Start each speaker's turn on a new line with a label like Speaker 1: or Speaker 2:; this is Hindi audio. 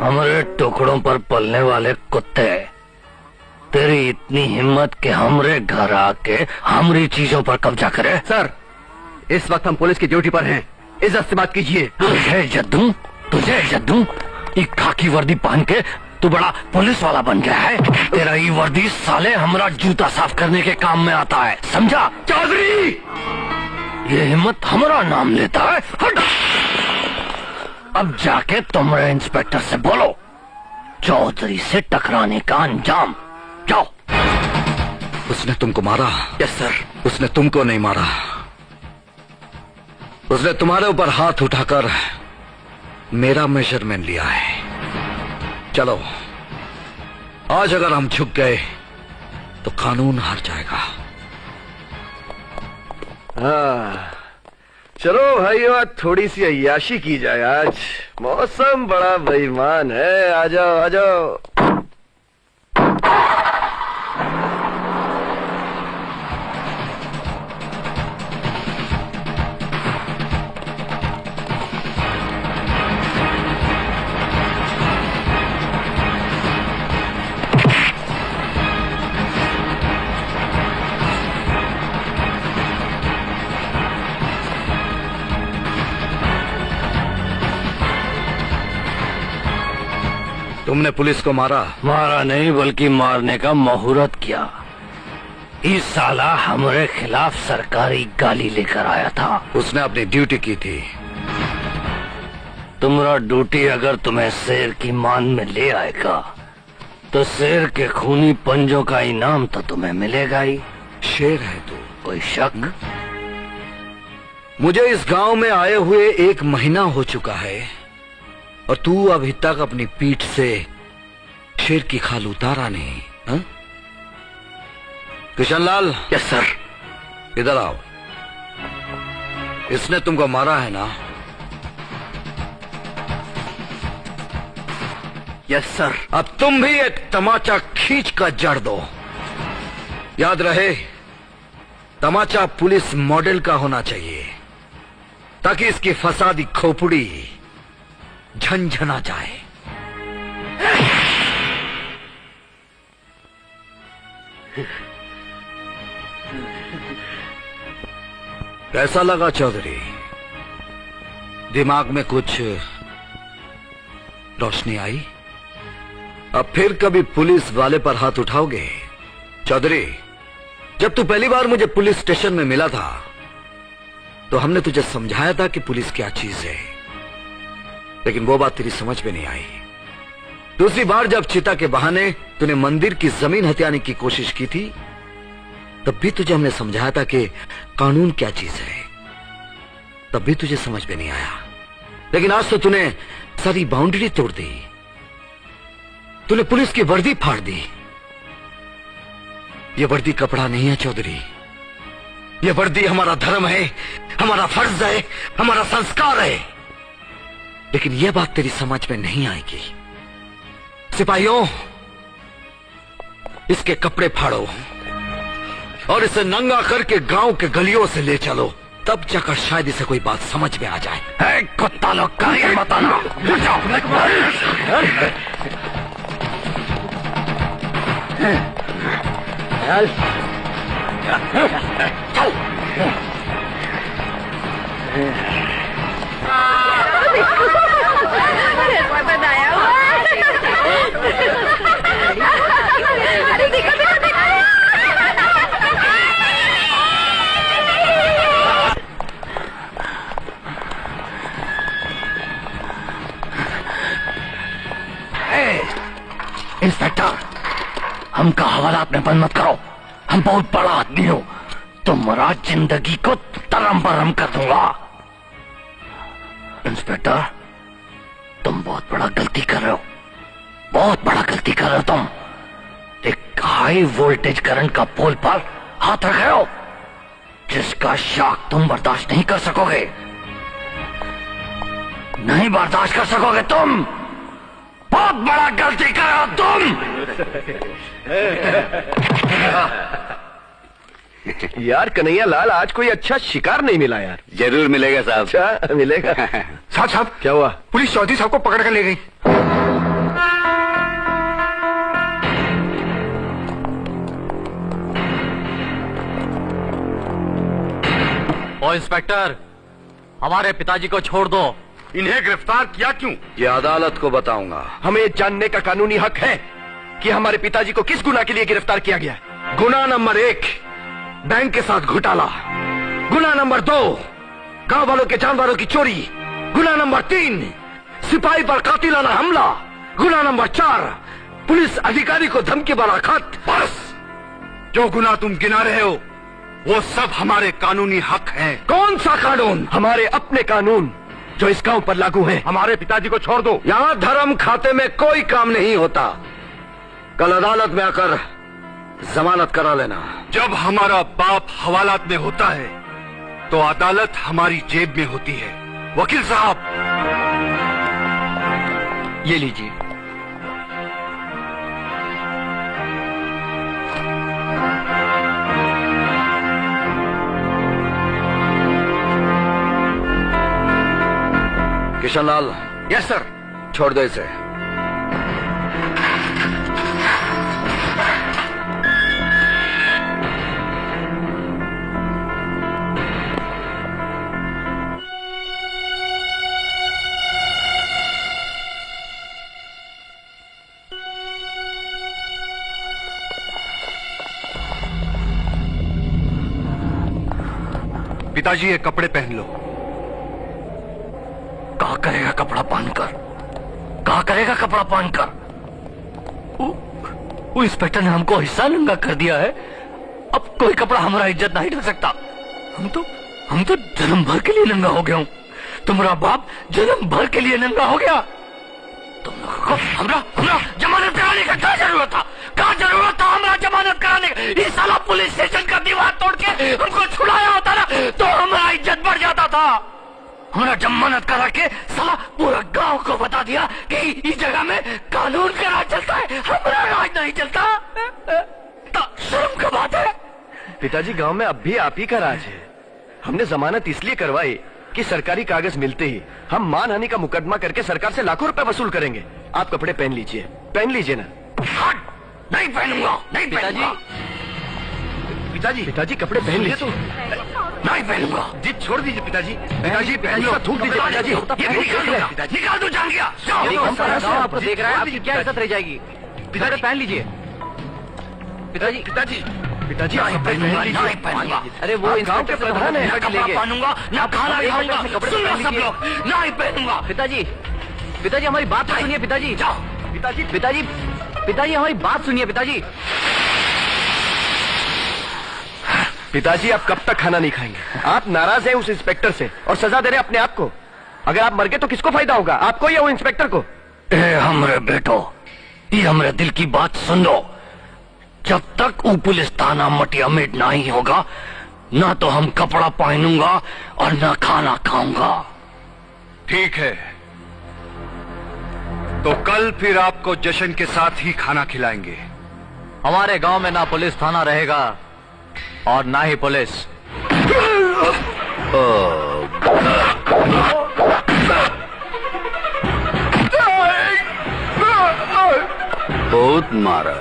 Speaker 1: हमारे टुकड़ों पर पलने वाले कुत्ते, तेरी इतनी हिम्मत कि हमरे घर आके हमारी चीजों पर कब्जा करे।
Speaker 2: सर, इस वक्त हम पुलिस की ड्यूटी पर हैं, इज्जत से बात कीजिए।
Speaker 1: तुझे इज्जत दूं? ये खाकी वर्दी पहन के तू बड़ा पुलिस वाला बन गया है। तेरा ये वर्दी साले हमारा जूता साफ करने के काम में आता है, समझा?
Speaker 2: चौधरी,
Speaker 1: ये हिम्मत हमारा नाम लेता है। हट! अब जाके तुमरे इंस्पेक्टर से बोलो चौधरी से टकराने का अंजाम। जाओ।
Speaker 3: उसने तुमको मारा?
Speaker 2: Yes sir.
Speaker 3: उसने तुमको नहीं मारा, उसने तुम्हारे ऊपर हाथ उठाकर मेरा मेजरमेंट लिया है। चलो, आज अगर हम झुक गए तो कानून हार जाएगा।
Speaker 4: हाँ, चलो भाइयों, थोड़ी सी अय्याशी की जाए। आज मौसम बड़ा बेईमान है। आ जाओ आ जाओ।
Speaker 3: तुमने पुलिस को मारा?
Speaker 1: मारा नहीं, बल्कि मारने का मुहूर्त किया। इस साला हमारे खिलाफ सरकारी गाली लेकर आया था।
Speaker 3: उसने अपनी ड्यूटी की थी।
Speaker 1: तुम्हारा ड्यूटी अगर तुम्हें शेर की मान में ले आएगा तो शेर के खूनी पंजों का इनाम तो तुम्हें मिलेगा ही।
Speaker 3: शेर है तू,
Speaker 1: कोई शक?
Speaker 3: मुझे इस गांव में आए हुए 1 महीना हो चुका है और तू अभी तक अपनी पीठ से शेर की खाल उतारा नहीं। हा? किशनलाल।
Speaker 2: Yes sir.
Speaker 3: इधर आओ। इसने तुमको मारा है ना?
Speaker 2: Yes sir.
Speaker 3: अब तुम भी एक तमाचा खींच कर जड़ दो। याद रहे, तमाचा पुलिस मॉडल का होना चाहिए ताकि इसकी फसादी खोपड़ी झंझना जाए। कैसा लगा चौधरी? दिमाग में कुछ रोशनी आई? अब फिर कभी पुलिस वाले पर हाथ उठाओगे? चौधरी, जब तू पहली बार मुझे पुलिस स्टेशन में मिला था तो हमने तुझे समझाया था कि पुलिस क्या चीज है, लेकिन वो बात तेरी समझ में नहीं आई। दूसरी बार जब चिता के बहाने तूने मंदिर की जमीन हथियाने की कोशिश की थी तब भी तुझे हमने समझाया था कि कानून क्या चीज है, तब भी तुझे समझ में नहीं आया। लेकिन आज तो तूने सारी बाउंड्री तोड़ दी, तूने पुलिस की वर्दी फाड़ दी। ये वर्दी कपड़ा नहीं है चौधरी, ये वर्दी हमारा धर्म है, हमारा फर्ज है, हमारा संस्कार है। लेकिन यह बात तेरी समझ में नहीं आएगी। सिपाहियों, इसके कपड़े फाड़ो और इसे नंगा करके गांव के गलियों से ले चलो, तब जाकर शायद इसे कोई बात समझ में आ जाए।
Speaker 1: कुत्ता लोग का ये बताना। चल। इंस्पेक्टर, हमका हवाला अपने बंद मत करो। हम बहुत बड़ा आदमी हो, तुम्हारा जिंदगी को तरम बरम कर दूंगा। इंस्पेक्टर, तुम बहुत बड़ा गलती कर रहे हो, बहुत बड़ा गलती कर रहे हो तुम। एक हाई वोल्टेज करंट का पोल पर हाथ रख रहे हो जिसका शॉक तुम बर्दाश्त नहीं कर सकोगे, नहीं बर्दाश्त कर सकोगे तुम। बहुत बड़ा गलती कर रहे हो तुम।
Speaker 4: यार कन्हैया लाल, आज कोई अच्छा शिकार नहीं मिला यार।
Speaker 2: जरूर मिलेगा साहब।
Speaker 4: अच्छा मिलेगा।
Speaker 5: साहब,
Speaker 4: क्या हुआ?
Speaker 5: पुलिस चौधरी साहब को पकड़ कर ले गई।
Speaker 2: ओ इंस्पेक्टर, हमारे पिताजी को छोड़ दो।
Speaker 5: इन्हें गिरफ्तार किया क्यों?
Speaker 3: ये अदालत को बताऊंगा।
Speaker 4: हमें जानने का कानूनी हक है कि हमारे पिताजी को किस गुनाह के लिए गिरफ्तार किया गया है।
Speaker 3: गुनाह नंबर 1, बैंक के साथ घोटाला। गुनाह नंबर 2, गांव वालों के जानवरों की चोरी। गुनाह नंबर 3, सिपाही पर कातिलाना हमला। गुनाह नंबर 4, पुलिस अधिकारी को धमकी भरा खत।
Speaker 5: बस, जो गुनाह तुम गिना रहे हो वो सब हमारे कानूनी हक हैं।
Speaker 3: कौन सा कानून?
Speaker 4: हमारे अपने कानून जो इस गांव पर लागू हैं।
Speaker 5: हमारे पिताजी को छोड़ दो।
Speaker 3: यहां धर्म खाते में कोई काम नहीं होता। कल अदालत में आकर जमानत करा लेना।
Speaker 5: जब हमारा बाप हवालात में होता है तो अदालत हमारी जेब में होती है। वकील साहब,
Speaker 2: ये लीजिए।
Speaker 3: Kishanlal,
Speaker 5: yes sir.
Speaker 3: छोड़ दो इसे।
Speaker 5: पिताजी ये कपड़े पहन लो।
Speaker 1: कहा करेगा कपड़ा पहनकर? कहा करेगा कपड़ा पहनकर? वो इंस्पेक्टर ने हमको हिस्सा नंगा कर दिया है। अब कोई कपड़ा हमारा इज्जत नहीं ढक सकता। हम तो जन्म भर के लिए नंगा हो गया हूं। तुम्हारा बाप जन्म भर के लिए नंगा हो गया। तुम लोगों को हमरा जमानत कराने का क्या जरूरत था? क्या जरूरत था हमरा जमानत कराने का? इस साला पुलिस स्टेशन का दीवार तोड़ के हमको छुड़ाया होता ना तो हमारा इज्जत बढ़ जाता था। हमारा जमानत करा के साला पूरा गांव को बता दिया कि इस जगह में कानून का राज चलता है, हमारा राज नहीं चलता। तो शर्म का बात है।
Speaker 4: पिताजी, गांव में अब भी आप ही का राज है। हमने जमानत इसलिए करवाई कि सरकारी कागज मिलते ही हम मानहानि का मुकदमा करके सरकार से लाखों रुपए वसूल करेंगे। आप कपड़े पहन लीजिए ना।
Speaker 1: नहीं पहनूंगा, नहीं पहनूंगा।
Speaker 4: पिताजी कपड़े पहन लीजिए।
Speaker 1: नहीं पहनूंगा।
Speaker 5: जी छोड़ दीजिए पिताजी।
Speaker 4: पिताजी पहन लो। थूक दीजिए पिताजी।
Speaker 1: ये भी निकाल दो, जान गया।
Speaker 2: आपको देख रहा है, आपकी क्या इज्जत रह जाएगी? पिताजी पहन लीजिए। पिताजी
Speaker 1: नहीं पहनूंगा।
Speaker 2: अरे वो
Speaker 4: गांव के प्रधान है।
Speaker 1: ना कपड़ा पहनूंगा, ना खाना खाऊंगा। सुन लो सब लोग, नहीं पहनूंगा।
Speaker 2: पिताजी हमारी बात तो सुनिए। पिताजी
Speaker 1: जाओ।
Speaker 2: पिताजी हमारी बात सुनिए।
Speaker 4: पिताजी, आप कब तक खाना नहीं खाएंगे? आप नाराज हैं उस इंस्पेक्टर से और सजा दे रहे हैं अपने आप को। अगर आप मर गए तो किसको फायदा होगा, आपको या वो इंस्पेक्टर को?
Speaker 1: हमरे बेटो, ये हमरे दिल की बात सुन लो। जब तक वो पुलिस थाना मटिया मेट नहीं होगा, ना तो हम कपड़ा पहनूंगा और ना खाना खाऊंगा।
Speaker 5: ठीक है, तो कल फिर आपको जश्न के साथ ही खाना खिलाएंगे।
Speaker 2: हमारे गांव में ना पुलिस थाना रहेगा और ना ही पुलिस।
Speaker 3: बहुत मारा।